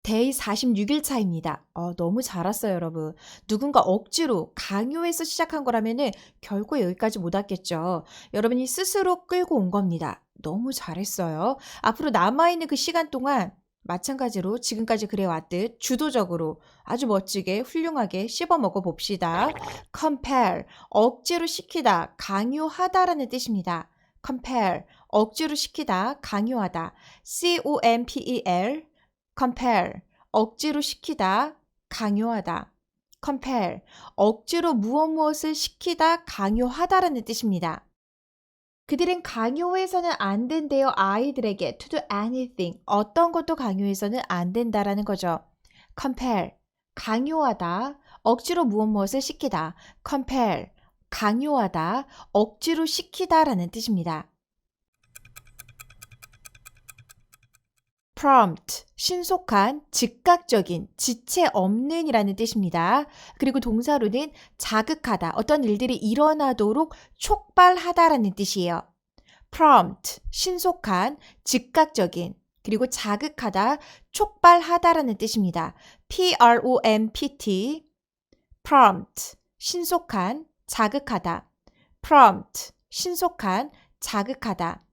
데이 46일 차입니다. 너무 잘 왔어요, 여러분. 누군가 억지로 강요해서 시작한 거라면은 결코 여기까지 못 왔겠죠. 여러분이 스스로 끌고 온 겁니다. 너무 잘했어요. 앞으로 남아있는 그 시간 동안 마찬가지로 지금까지 그래왔듯 주도적으로 아주 멋지게 훌륭하게 씹어 먹어 봅시다. compel, 억지로 시키다, 강요하다라는 뜻입니다. compel, 억지로 시키다, 강요하다. compel, compel, 억지로 시키다, 강요하다. compel, 억지로 무엇을 시키다, 강요하다라는 뜻입니다. 그들은 강요해서는 안 된대요. 아이들에게 to do anything, 어떤 것도 강요해서는 안 된다라는 거죠. compel, 강요하다, 억지로 무엇을 시키다. compel, 강요하다, 억지로 시키다라는 뜻입니다. prompt, 신속한, 즉각적인, 지체 없는이라는 뜻입니다. 그리고 동사로는 자극하다, 어떤 일들이 일어나도록 촉발하다라는 뜻이에요. prompt, 신속한, 즉각적인, 그리고 자극하다, 촉발하다라는 뜻입니다. prompt, prompt, 신속한, 자극하다. prompt, 신속한, 자극하다.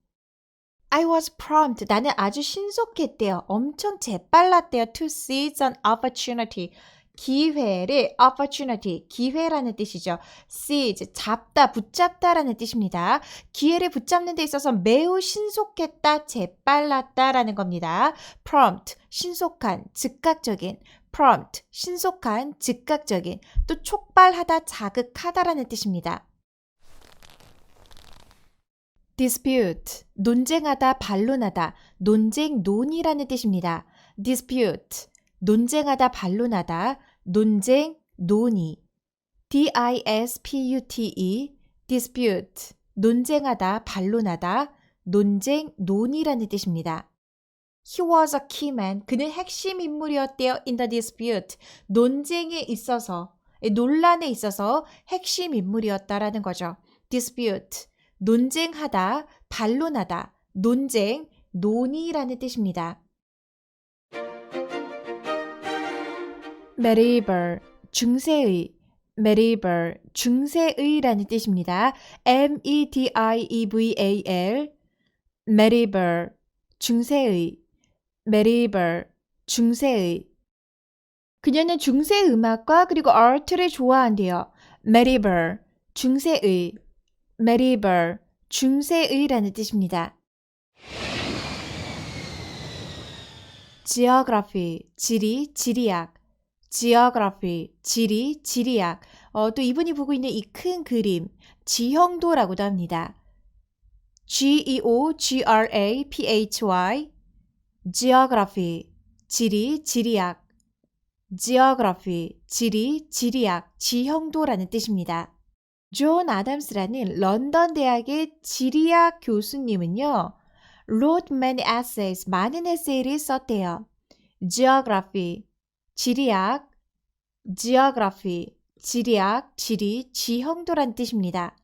I was prompt. 나는 아주 신속했대요. 엄청 재빨랐대요. To seize an opportunity. 기회를 opportunity, 기회라는 뜻이죠. seize, 잡다, 붙잡다라는 뜻입니다. 기회를 붙잡는 데 있어서 매우 신속했다, 재빨랐다라는 겁니다. prompt, 신속한, 즉각적인. prompt, 신속한, 즉각적인. 또 촉발하다, 자극하다라는 뜻입니다. dispute, 논쟁하다, 반론하다, 논쟁, 논의라는 뜻입니다. dispute, 논쟁하다, 반론하다, 논쟁, 논의. dispute, dispute, 논쟁하다, 반론하다, 논쟁, 논의라는 뜻입니다. He was a key man. 그는 핵심 인물이었대요. In the dispute. 논쟁에 있어서, 논란에 있어서 핵심 인물이었다라는 거죠. dispute. 논쟁하다, 반론하다, 논쟁, 논의라는 뜻입니다. medieval, 중세의, medieval, 중세의라는 뜻입니다. medieval, medieval, 중세의, medieval, 중세의. 그녀는 중세 음악과 그리고 art를 좋아한대요. medieval, 중세의, medieval, 중세의라는 뜻입니다. geography, 지리, 지리학. geography, 지리, 지리학. 또 이분이 보고 있는 이 큰 그림, 지형도라고도 합니다. geography, geography, 지리, 지리학. geography, 지리, 지리학, 지형도라는 뜻입니다. 존 아담스라는 런던 대학의 지리학 교수님은요, wrote many essays, 많은 에세이를 썼대요. geography, 지리학, geography, 지리학, 지리, 지형도란 뜻입니다.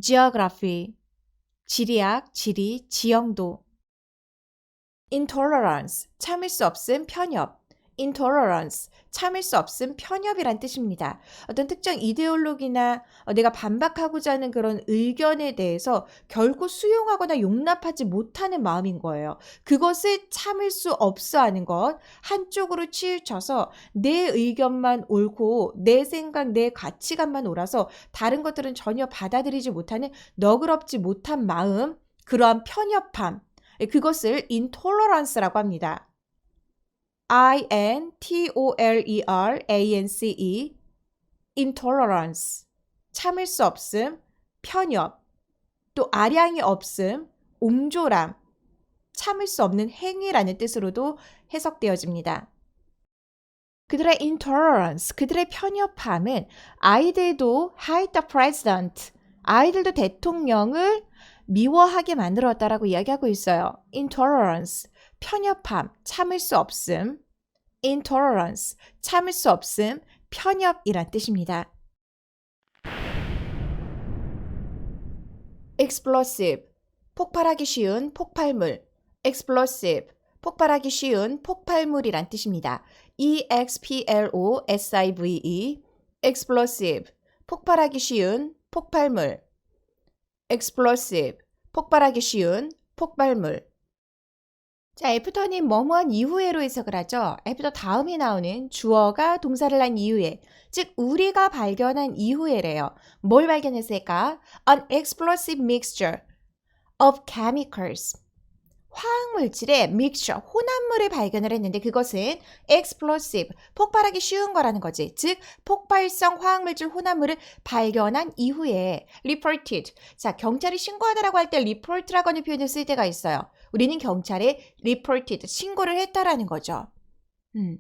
geography, 지리학, 지리, 지형도. intolerance, 참을 수 없음, 편협. intolerance, 참을 수 없음, 편협이란 뜻입니다. 어떤 특정 이데올로기나 내가 반박하고자 하는 그런 의견에 대해서 결코 수용하거나 용납하지 못하는 마음인 거예요. 그것을 참을 수 없어 하는 것, 한쪽으로 치우쳐서 내 의견만 옳고 내 생각, 내 가치관만 옳아서 다른 것들은 전혀 받아들이지 못하는 너그럽지 못한 마음, 그러한 편협함, 그것을 intolerance라고 합니다. intolerance, intolerance, 참을 수 없음, 편협, 또 아량이 없음, 옹졸함, 참을 수 없는 행위라는 뜻으로도 해석되어집니다. 그들의 intolerance, 그들의 편협함은 아이들도 hate the president, 아이들도 대통령을 미워하게 만들었다라고 이야기하고 있어요. intolerance, 편협함, 참을 수 없음. intolerance, 참을 수 없음, 편협이란 뜻입니다. explosive, 폭발하기 쉬운 폭발물. explosive, 폭발하기 쉬운 폭발물이란 뜻입니다. explosive, explosive, 폭발하기 쉬운 폭발물. explosive, 폭발하기 쉬운 폭발물. 자, 애프터는 뭐뭐한 이후에로 해석을 하죠. 애프터 다음에 나오는 주어가 동사를 한 이후에, 즉 우리가 발견한 이후에래요. 뭘 발견했을까? An explosive mixture of chemicals. 화학물질의 mixture, 혼합물을 발견을 했는데 그것은 explosive, 폭발하기 쉬운 거라는 거지. 즉 폭발성 화학물질 혼합물을 발견한 이후에 reported. 자, 경찰이 신고하다라고 할 때 report라고 하는 표현을 쓸 때가 있어요. 우리는 경찰에 reported, 신고를 했다라는 거죠.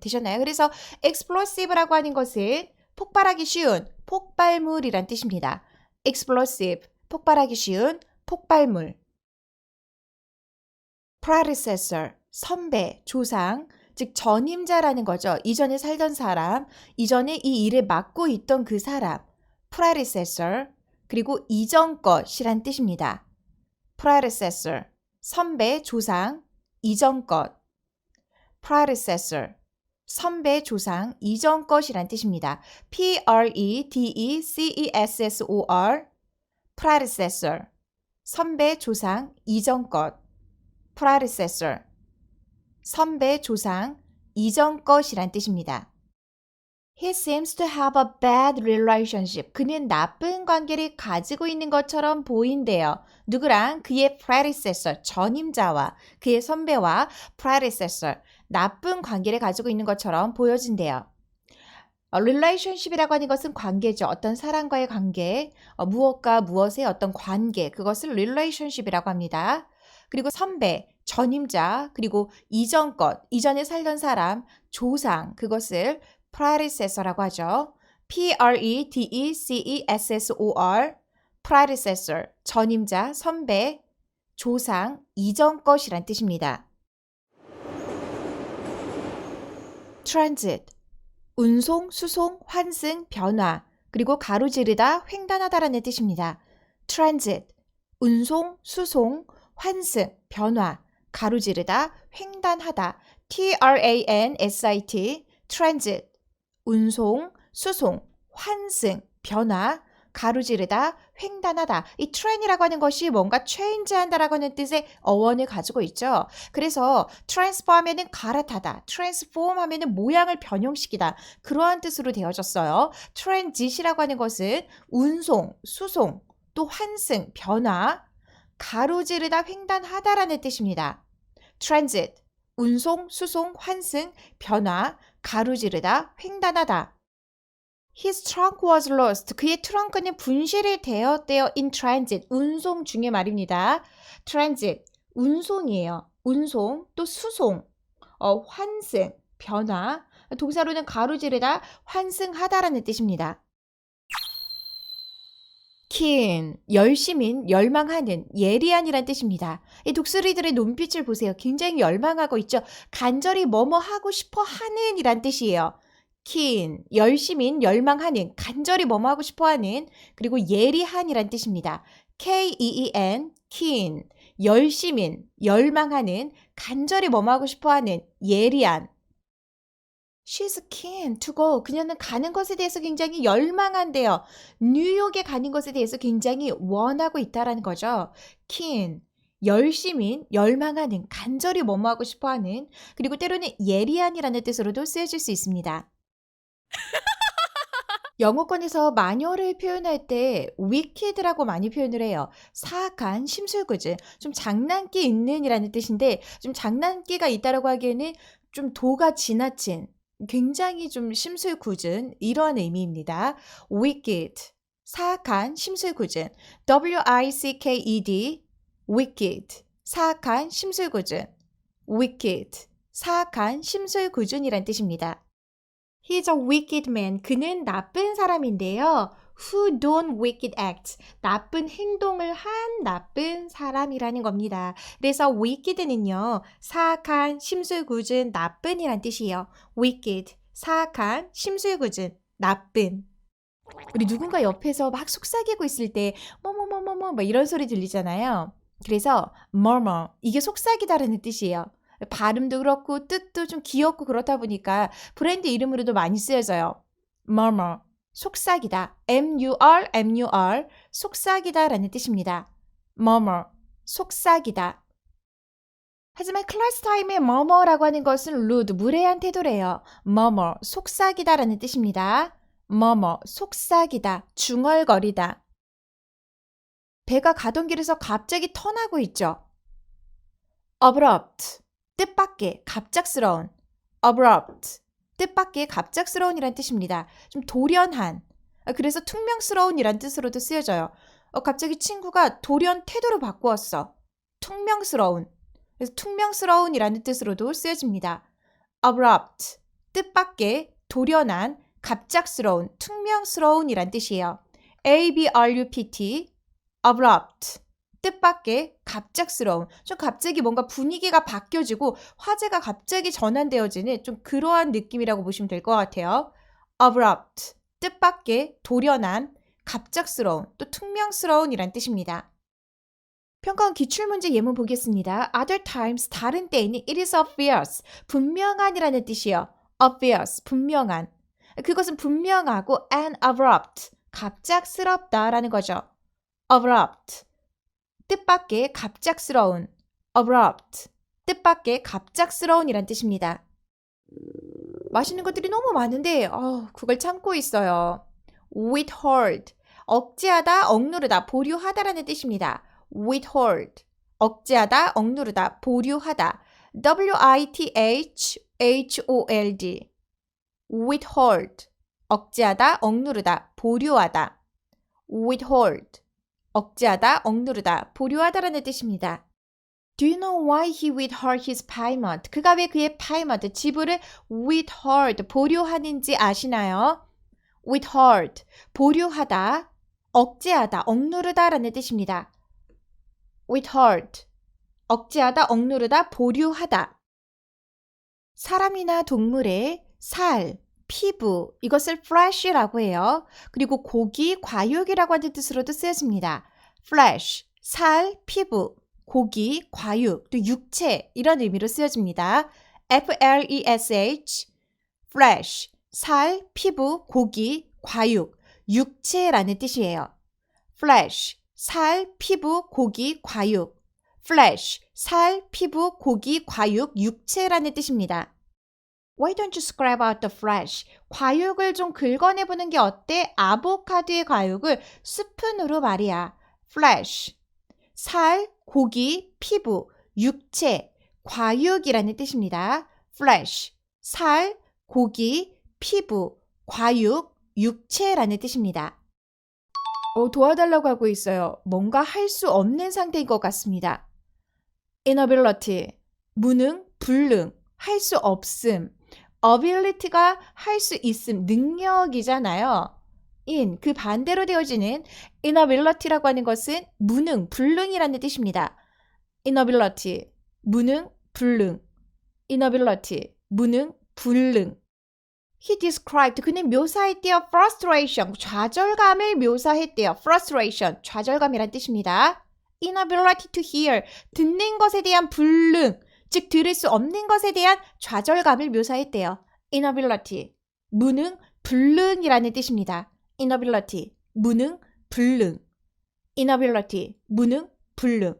되셨나요? 그래서 explosive라고 하는 것은 폭발하기 쉬운 폭발물이란 뜻입니다. explosive, 폭발하기 쉬운 폭발물. predecessor, 선배, 조상, 즉 전임자라는 거죠. 이전에 살던 사람, 이전에 이 일을 맡고 있던 그 사람. predecessor, 그리고 이전 것이란 뜻입니다. predecessor, 선배, 조상, 이전 것. predecessor, 선배, 조상, 이전 것이란 뜻입니다. predecessor, predecessor, 선배, 조상, 이전 것. predecessor, 선배, 조상, 이전 것이란 뜻입니다. He seems to have a bad relationship. 그는 나쁜 관계를 가지고 있는 것처럼 보인대요. 누구랑? 그의 predecessor, 전임자와 그의 선배와 predecessor, 나쁜 관계를 가지고 있는 것처럼 보여진대요. relationship이라고 하는 것은 관계죠. 어떤 사람과의 관계, 무엇과 무엇의 어떤 관계, 그것을 relationship이라고 합니다. 그리고 선배, 전임자, 그리고 이전 것, 이전에 살던 사람, 조상, 그것을 predecessor라고 하죠. predecessor, predecessor, 전임자, 선배, 조상, 이전 것이란 뜻입니다. transit, 운송, 수송, 환승, 변화, 그리고 가로지르다, 횡단하다라는 뜻입니다. transit, 운송, 수송, 환승, 변화, 가로지르다, 횡단하다, transit, transit, 운송, 수송, 환승, 변화, 가로지르다, 횡단하다. 이 train이라고 하는 것이 뭔가 change한다라고 하는 뜻의 어원을 가지고 있죠. 그래서 transfer 하면은 갈아타다, transform 하면은 모양을 변형시키다. 그러한 뜻으로 되어졌어요. transit이라고 하는 것은 운송, 수송, 또 환승, 변화, 가로지르다, 횡단하다라는 뜻입니다. transit, 운송, 수송, 환승, 변화, 가로지르다, 횡단하다. His trunk was lost. 그의 트렁크는 분실이 되었대요. In transit, 운송 중에 말입니다. transit, 운송이에요. 운송, 또 수송, 환승, 변화. 동사로는 가로지르다, 환승하다라는 뜻입니다. keen, 열심인, 열망하는, 예리한이란 뜻입니다. 이 독수리들의 눈빛을 보세요. 굉장히 열망하고 있죠. 간절히 뭐뭐 하고 싶어 하는 이란 뜻이에요. keen, 열심인, 열망하는, 간절히 뭐뭐 하고 싶어 하는, 그리고 예리한이란 뜻입니다. keen, keen, 열심인, 열망하는, 간절히 뭐뭐 하고 싶어 하는, 예리한. She's keen to go. 그녀는 가는 것에 대해서 굉장히 열망한대요. 뉴욕에 가는 것에 대해서 굉장히 원하고 있다라는 거죠. keen, 열심인, 열망하는, 간절히 뭐뭐 하고 싶어 하는, 그리고 때로는 예리한이라는 뜻으로도 쓰여질 수 있습니다. 영어권에서 마녀를 표현할 때 wicked라고 많이 표현을 해요. 사악한, 심술궂은, 좀 장난기 있는 이라는 뜻인데 좀 장난기가 있다라고 하기에는 좀 도가 지나친, 굉장히 좀 심술궂은 이러한 의미입니다. wicked, 사악한, 심술궂은, wicked, wicked, 사악한, 심술궂은, wicked, 사악한, 심술궂은이란 뜻입니다. He's a wicked man. 그는 나쁜 사람인데요. Who don't wicked acts. 나쁜 행동을 한 나쁜 사람이라는 겁니다. 그래서 wicked는요. 사악한, 심술궂은, 나쁜이란 뜻이에요. wicked, 사악한, 심술궂은, 나쁜. 우리 누군가 옆에서 막 속삭이고 있을 때 뭐뭐뭐뭐뭐 뭐 이런 소리 들리잖아요. 그래서 murmur, 이게 속삭이다라는 뜻이에요. 발음도 그렇고 뜻도 좀 귀엽고 그렇다 보니까 브랜드 이름으로도 많이 쓰여져요. murmur, 속삭이다. M-U-R, 속삭이다 라는 뜻입니다. murmur, 속삭이다. 하지만 클래스 타임에 murmur라고 하는 것은 rude, 무례한 태도래요. murmur, 속삭이다 라는 뜻입니다. murmur, 속삭이다, 중얼거리다. 배가 가던 길에서 갑자기 턴하고 있죠. abrupt, 뜻밖의, 갑작스러운. abrupt, 뜻밖의, 갑작스러운이란 뜻입니다. 좀 돌연한. 그래서 퉁명스러운이란 뜻으로도 쓰여져요. 갑자기 친구가 돌연 태도를 바꾸었어. 퉁명스러운. 그래서 퉁명스러운이라는 뜻으로도 쓰여집니다. abrupt, 뜻밖의, 돌연한, 갑작스러운, 퉁명스러운이란 뜻이에요. abrupt, abrupt, 뜻밖의, 갑작스러운, 좀 갑자기 뭔가 분위기가 바뀌어지고 화제가 갑자기 전환되어지는 좀 그러한 느낌이라고 보시면 될 것 같아요. abrupt, 뜻밖의, 돌연한, 갑작스러운, 또 퉁명스러운이란 뜻입니다. 평가원 기출문제 예문 보겠습니다. Other times, 다른 때에는 it is obvious, 분명한이라는 뜻이요. obvious, 분명한. 그것은 분명하고 and abrupt, 갑작스럽다라는 거죠. abrupt, 뜻밖의 갑작스러운. abrupt, 뜻밖의 갑작스러운이란 뜻입니다. 맛있는 것들이 너무 많은데 그걸 참고 있어요. withhold, 억제하다, 억누르다, 보류하다라는 뜻입니다. withhold, 억제하다, 억누르다, 보류하다. withhold, withhold, 억제하다, 억누르다, 보류하다. withhold, 억제하다, 억누르다, 보류하다라는 뜻입니다. Do you know why he withheld his payment? 그가 왜 그의 payment, 지불을 withhold, 보류하는지 아시나요? withhold, 보류하다, 억제하다, 억누르다라는 뜻입니다. withhold, 억제하다, 억누르다, 보류하다. 사람이나 동물의 살, 피부, 이것을 flesh라고 해요. 그리고 고기, 과육이라고 하는 뜻으로도 쓰여집니다. flesh, 살, 피부, 고기, 과육, 또 육체 이런 의미로 쓰여집니다. flesh, flesh, 살, 피부, 고기, 과육, 육체라는 뜻이에요. flesh, 살, 피부, 고기, 과육. flesh, 살, 피부, 고기, 과육, 육체라는 뜻입니다. Why don't you scrape out the flesh? 과육을 좀 긁어내보는 게 어때? 아보카도의 과육을 스푼으로 말이야. flesh, 살, 고기, 피부, 육체, 과육이라는 뜻입니다. flesh, 살, 고기, 피부, 과육, 육체라는 뜻입니다. 도와달라고 하고 있어요. 뭔가 할 수 없는 상태인 것 같습니다. inability, 무능, 불능, 할 수 없음. ability가 할 수 있음, 능력이잖아요. 그 반대로 되어지는 inability라고 하는 것은 무능, 불능이라는 뜻입니다. inability, 무능, 불능. inability, 무능, 불능. He described, 그는 묘사했대요. frustration, 좌절감을 묘사했대요. frustration, 좌절감이란 뜻입니다. inability to hear, 듣는 것에 대한 불능, 즉 들을 수 없는 것에 대한 좌절감을 묘사했대요. inability, 무능, 불능이라는 뜻입니다. inability, 무능, 불능. inability, 무능, 불능.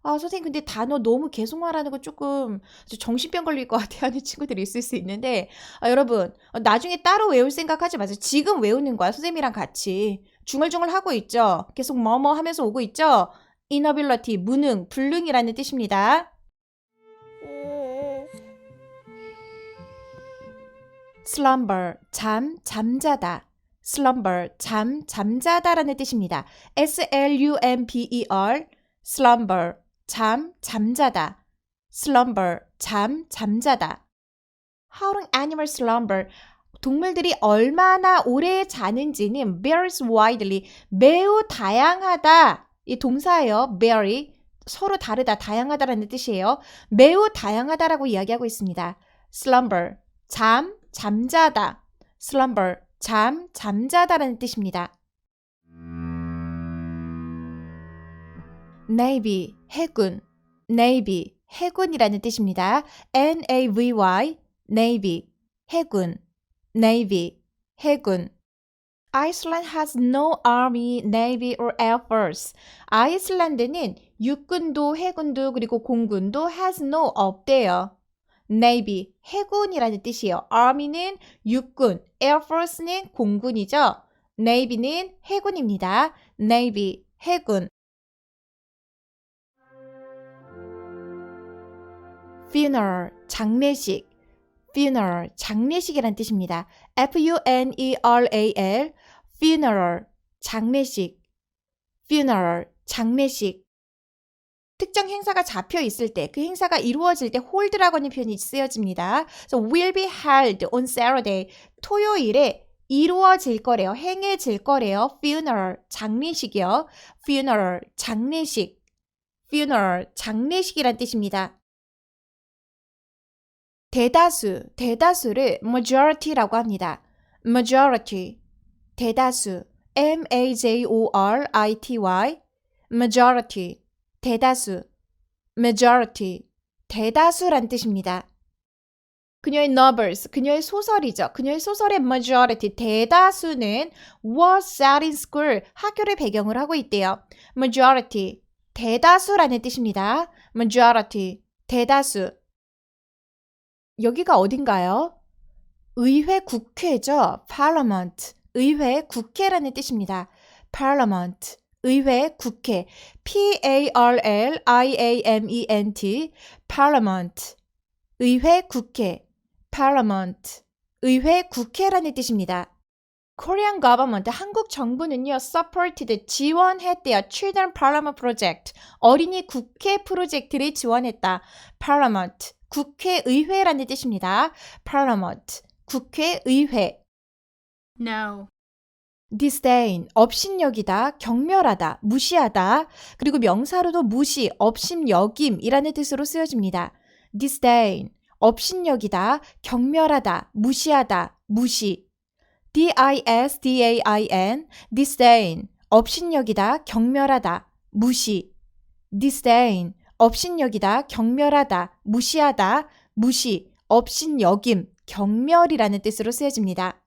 선생님 근데 단어 너무 계속 말하는 거 조금 정신병 걸릴 것 같아 하는 친구들이 있을 수 있는데 여러분 나중에 따로 외울 생각하지 마세요. 지금 외우는 거야. 선생님이랑 같이 중얼중얼 하고 있죠. 계속 뭐뭐 하면서 오고 있죠. inability, 무능, 불능이라는 뜻입니다. slumber, 잠자다. slumber, 잠자다라는 뜻입니다. slumber, slumber, 잠자다. slumber, 잠자다. How long animals slumber? 동물들이 얼마나 오래 자는지는 varies widely, 매우 다양하다. 이 동사예요. vary, 서로 다르다, 다양하다라는 뜻이에요. 매우 다양하다라고 이야기하고 있습니다. slumber, 잠자다. slumber, 잠자다라는 뜻입니다. Navy, 해군. Navy, 해군이라는 뜻입니다. Navy, Navy, 해군, Navy, 해군. Iceland has no army, navy or air force. 아이슬란드는 육군도 해군도 그리고 공군도 has no 없대요. Navy, 해군이라는 뜻이에요. Army는 육군, Air Force는 공군이죠. Navy는 해군입니다. Navy, 해군. Funeral, 장례식. Funeral, 장례식이란 뜻입니다. Funeral, funeral, 장례식. Funeral, 장례식. 특정 행사가 잡혀 있을 때, 그 행사가 이루어질 때 hold라고 하는 표현이 쓰여집니다. So will be held on Saturday. 토요일에 이루어질 거래요. 행해질 거래요. Funeral, 장례식이요. Funeral, 장례식. Funeral, 장례식이란 뜻입니다. 대다수, 대다수를 majority라고 합니다. majority, 대다수, M-A-J-O-R-I-T-Y, majority, 대다수, majority, 대다수란 뜻입니다. 그녀의 novels, 그녀의 소설이죠. 그녀의 소설의 majority, 대다수는 was set in school, 학교를 배경으로 하고 있대요. majority, 대다수라는 뜻입니다. majority, 대다수. 여기가 어딘가요? 의회 국회죠. parliament, 의회 국회라는 뜻입니다. parliament, 의회 국회, P-A-R-L-I-A-M-E-N-T, parliament, 의회 국회, parliament, 의회 국회라는 뜻입니다. Korean government, 한국 정부는요, supported, 지원했대요. Children Parliament Project, 어린이 국회 프로젝트를 지원했다. Parliament, 국회의회라는 뜻입니다. Parliament, 국회의회. No. disdain, 업신여기다, 경멸하다, 무시하다. 그리고 명사로도 무시, 업신여김이라는 뜻으로 쓰여집니다. disdain, 업신여기다, 경멸하다, 무시하다, 무시. disdain, disdain, 업신여기다, 경멸하다, 무시. disdain, 업신여기다, 경멸하다, 무시하다, 무시, 업신여김, 경멸이라는 뜻으로 쓰여집니다.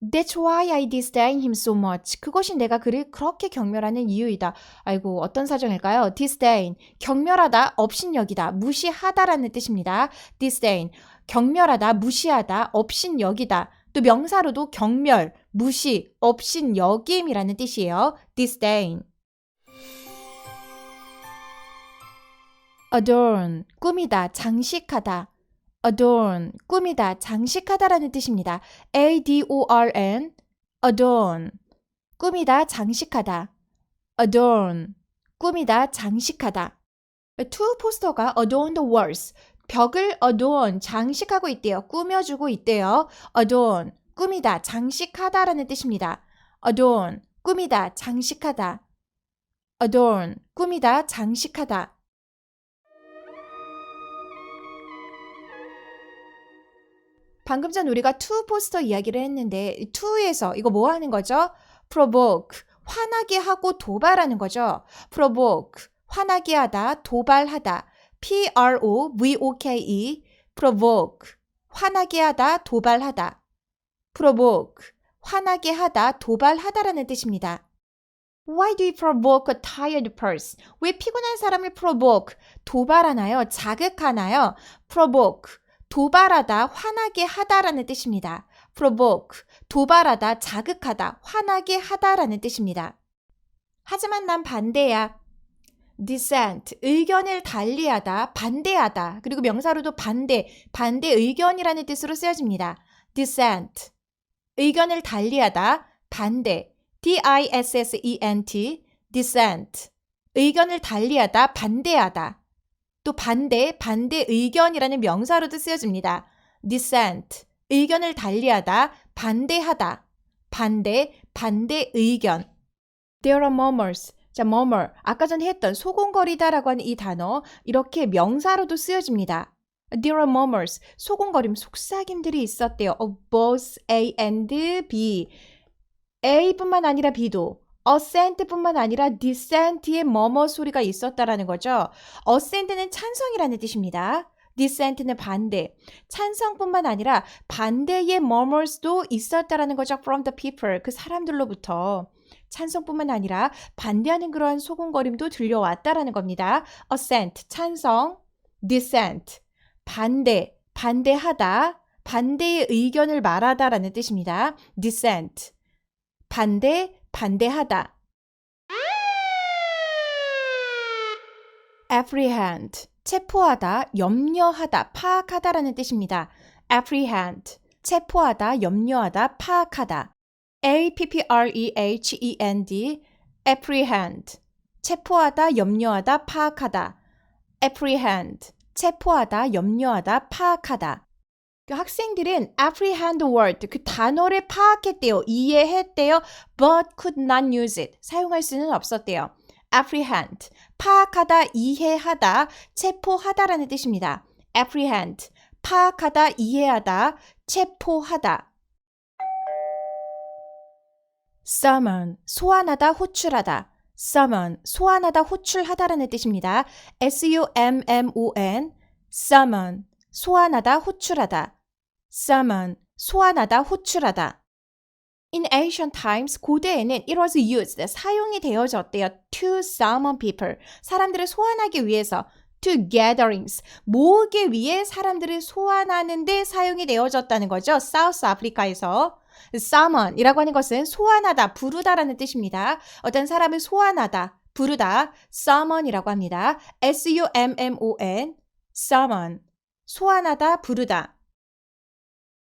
That's why I disdain him so much. 그것이 내가 그를 그렇게 경멸하는 이유이다. 아이고, 어떤 사정일까요? disdain, 경멸하다, 업신여기다, 무시하다라는 뜻입니다. disdain, 경멸하다, 무시하다, 업신여기다. 또 명사로도 경멸, 무시, 업신여김이라는 뜻이에요. disdain. adorn, 꾸미다, 장식하다. adorn, 꾸미다, 장식하다라는 뜻입니다. A-D-O-R-N, adorn, 꾸미다, 장식하다. adorn, 꾸미다, 장식하다. To 포스터가 adorn the walls, 벽을 adorn, 장식하고 있대요. 꾸며주고 있대요. adorn, 꾸미다, 장식하다라는 뜻입니다. adorn, 꾸미다, 장식하다. adorn, 꾸미다, 장식하다. 방금 전 우리가 to 포스터 이야기를 했는데 to에서 이거 뭐 하는 거죠? provoke, 화나게 하고 도발하는 거죠. provoke, 화나게 하다, 도발하다. P-R-O-V-O-K-E, provoke, 화나게 하다, 도발하다. provoke, 화나게 하다, 도발하다라는 뜻입니다. Why do you provoke a tired person? 왜 피곤한 사람을 provoke, 도발하나요? 자극하나요? provoke, 도발하다, 화나게 하다라는 뜻입니다. provoke, 도발하다, 자극하다, 화나게 하다라는 뜻입니다. 하지만 난 반대야. dissent, 의견을 달리하다, 반대하다. 그리고 명사로도 반대, 반대 의견이라는 뜻으로 쓰여집니다. dissent, 의견을 달리하다, 반대. D-I-S-S-E-N-T, dissent, 의견을 달리하다, 반대하다. 또 반대, 반대 의견이라는 명사로도 쓰여집니다. dissent, 의견을 달리하다, 반대하다. 반대, 반대 의견. There are murmurs. 자, murmur. 아까 전에 했던 소곤거리다라고 하는 이 단어, 이렇게 명사로도 쓰여집니다. There are murmurs. 소곤거림, 속삭임들이 있었대요. Of both A and B. A뿐만 아니라 B도 ascent뿐만 아니라 descent의 뭐뭐 소리가 있었다라는 거죠. ascent는 찬성이라는 뜻입니다. descent는 반대. 찬성뿐만 아니라 반대의 murmurs도 있었다라는 거죠. from the people. 그 사람들로부터. 찬성뿐만 아니라 반대하는 그러한 소곤거림도 들려왔다라는 겁니다. assent, 찬성. dissent, 반대, 반대하다. 반대의 의견을 말하다라는 뜻입니다. dissent, 반대, 반대하다. apprehend, 체포하다, 염려하다, 파악하다라는 뜻입니다. apprehend, 체포하다, 염려하다, 파악하다. apprehend, apprehend, 체포하다, 염려하다, 파악하다. apprehend, 체포하다, 염려하다, 파악하다. 그 학생들은 apprehend word, 그 단어를 파악했대요. 이해했대요. but could not use it. 사용할 수는 없었대요. apprehend, 파악하다, 이해하다, 체포하다라는 뜻입니다. apprehend, 파악하다, 이해하다, 체포하다. summon, 소환하다, 호출하다. summon, 소환하다, 호출하다라는 뜻입니다. summon, summon, 소환하다, 호출하다. summon, 소환하다, 호출하다. In ancient times, 고대에는 it was used, 사용이 되어졌대요. to summon people, 사람들을 소환하기 위해서. to gatherings, 모으기 위해 사람들을 소환하는 데 사용이 되어졌다는 거죠. 사우스 아프리카에서. summon이라고 하는 것은 소환하다, 부르다라는 뜻입니다. 어떤 사람을 소환하다, 부르다, summon이라고 합니다. summon, summon, 소환하다, 부르다.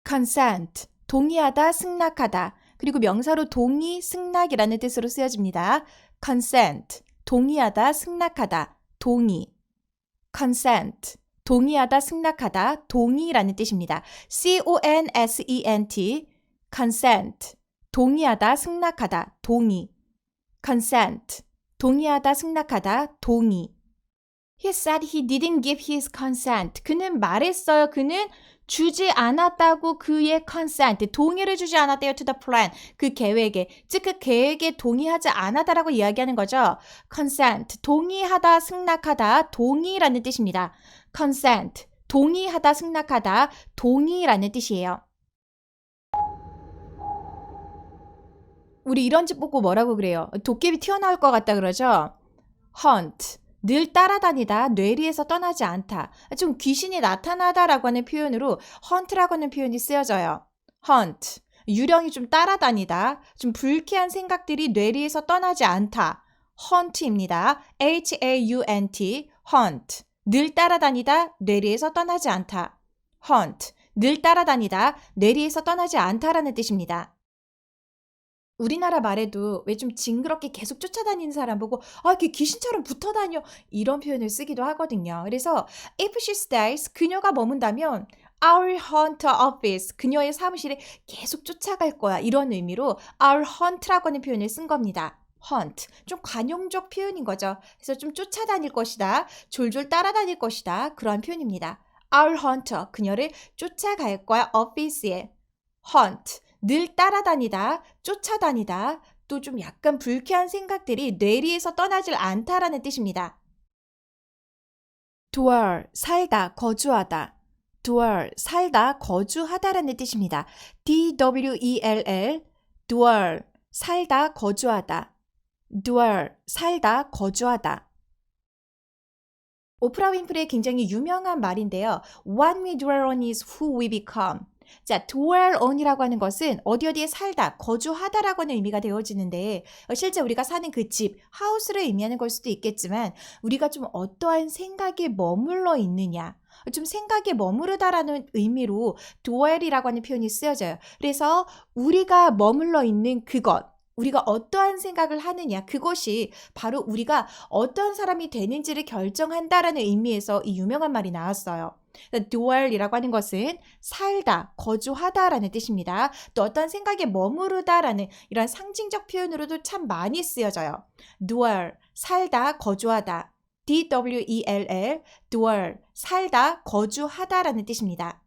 consent, 동의하다, 승낙하다. 그리고 명사로 동의, 승낙이라는 뜻으로 쓰여집니다. consent, 동의하다, 승낙하다, 동의. consent, 동의하다, 승낙하다, 동의라는 뜻입니다. consent, consent, 동의하다, 승낙하다, 동의. consent, 동의하다, 승낙하다, 동의. He said he didn't give his consent. 그는 말했어요. 그는 주지 않았다고 그의 consent, 동의를 주지 않았대요. to the plan, 그 계획에. 즉 그 계획에 동의하지 않았다라고 이야기하는 거죠. consent, 동의하다, 승낙하다, 동의라는 뜻입니다. consent, 동의하다, 승낙하다, 동의라는 뜻이에요. 우리 이런 집 보고 뭐라고 그래요? 도깨비 튀어나올 것 같다 그러죠? hunt, 늘 따라다니다, 뇌리에서 떠나지 않다. 좀 귀신이 나타나다라고 하는 표현으로 hunt라고 하는 표현이 쓰여져요. hunt, 유령이 좀 따라다니다, 좀 불쾌한 생각들이 뇌리에서 떠나지 않다. hunt입니다. hunt, hunt, 늘 따라다니다, 뇌리에서 떠나지 않다. hunt, 늘 따라다니다, 뇌리에서 떠나지 않다라는 뜻입니다. 우리나라 말에도 왜 좀 징그럽게 계속 쫓아다니는 사람 보고 걔 귀신처럼 붙어다녀 이런 표현을 쓰기도 하거든요. 그래서 if she stays, 그녀가 머문다면 I'll hunt her office, 그녀의 사무실에 계속 쫓아갈 거야 이런 의미로 I'll hunt라고 하는 표현을 쓴 겁니다. hunt, 좀 관용적 표현인 거죠. 그래서 좀 쫓아다닐 것이다, 졸졸 따라다닐 것이다 그런 표현입니다. I'll hunt her, 그녀를 쫓아갈 거야 office에. hunt, 늘 따라다니다, 쫓아다니다, 또 좀 약간 불쾌한 생각들이 뇌리에서 떠나질 않다라는 뜻입니다. dwell, 살다, 거주하다. dwell, 살다, 거주하다라는 뜻입니다. dwell, dwell, 살다, 거주하다. dwell, 살다, 거주하다. 오프라 윈프리의 굉장히 유명한 말인데요. What we dwell on is who we become. 자, dwell on이라고 하는 것은 어디에 살다, 거주하다라고 하는 의미가 되어지는데 실제 우리가 사는 그 집, 하우스를 의미하는 걸 수도 있겠지만 우리가 좀 어떠한 생각에 머물러 있느냐, 좀 생각에 머무르다라는 의미로 dwell이라고 하는 표현이 쓰여져요. 그래서 우리가 머물러 있는 그것, 우리가 어떠한 생각을 하느냐, 그것이 바로 우리가 어떠한 사람이 되는지를 결정한다라는 의미에서 이 유명한 말이 나왔어요. dwell이라고 하는 것은 살다, 거주하다라는 뜻입니다. 또 어떤 생각에 머무르다라는 이런 상징적 표현으로도 참 많이 쓰여져요. dwell, 살다, 거주하다. dwell, dwell, 살다, 거주하다라는 뜻입니다.